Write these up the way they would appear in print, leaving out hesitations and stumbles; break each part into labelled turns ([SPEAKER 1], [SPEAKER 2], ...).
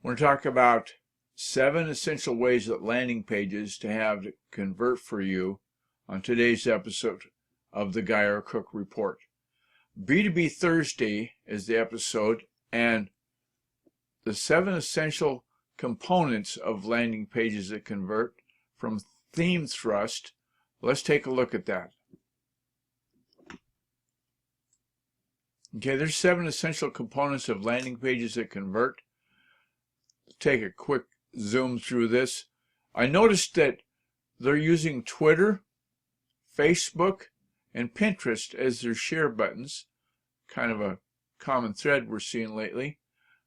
[SPEAKER 1] We're going to talk about 7 essential ways that landing pages to have to convert for you on today's episode of the Guy R. Cook Report. B2B Thursday is the episode, and the 7 essential components of landing pages that convert from Theme Thrust. Let's take a look at that. Okay, there's 7 essential components of landing pages that convert. Take a quick zoom through this. I noticed that they're using Twitter, Facebook, and Pinterest as their share buttons, kind of a common thread we're seeing lately.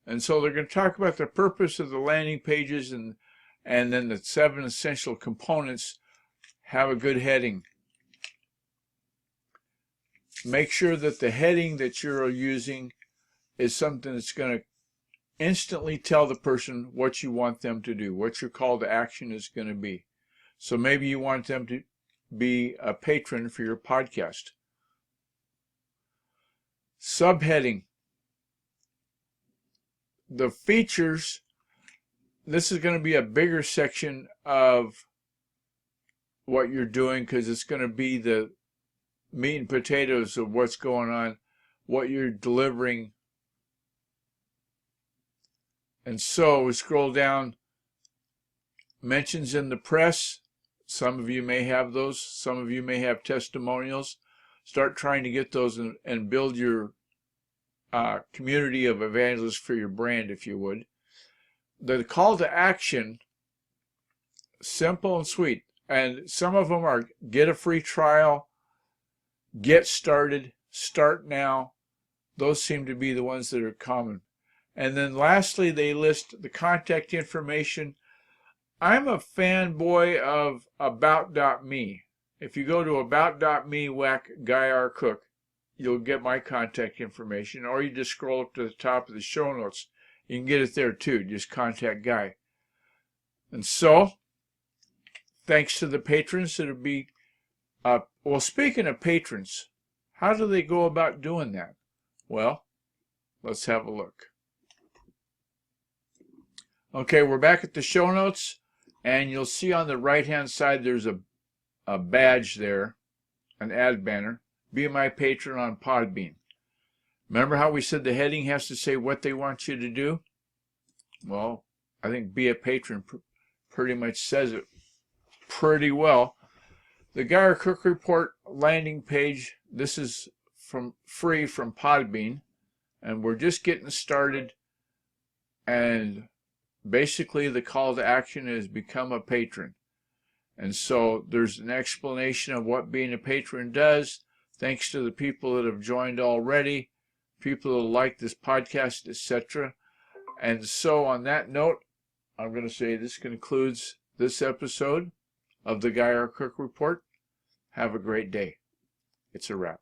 [SPEAKER 1] And so they're going to talk about the purpose of the landing pages and then the 7 essential components. Have a good heading. Make sure that the heading that you're using is something that's going to instantly tell the person what you want them to do, what your call to action is going to be. So maybe you want them to be a patron for your podcast. Subheading. The features, this is going to be a bigger section of what you're doing because it's going to be the meat and potatoes of what's going on, what you're delivering. And so we scroll down, mentions in the press. Some of you may have those. Some of you may have testimonials. Start trying to get those and build your community of evangelists for your brand, if you would. The call to action, simple and sweet. And some of them are get a free trial, get started, start now. Those seem to be the ones that are common. And then lastly, they list the contact information. I'm a fanboy of About.me. If you go to About.me, whack Guy R. Cook, you'll get my contact information, or you just scroll up to the top of the show notes. You can get it there too. Just contact Guy. And so, thanks to the patrons that'll be, well, speaking of patrons, how do they go about doing that? Well, let's have a look. Okay, we're back at the show notes, and you'll see on the right-hand side there's a badge there, an ad banner. Be my patron on Podbean. Remember how we said the heading has to say what they want you to do? Well, I think be a patron pretty much says it pretty well. The Guy R. Cook Report landing page, this is free from Podbean, and we're just getting started, and basically the call to action is become a patron. And so there's an explanation of what being a patron does, thanks to the people that have joined already, people that like this podcast, etc. And so on that note, I'm going to say this concludes this episode of the Guy R. Cook Report. Have a great day. It's a wrap.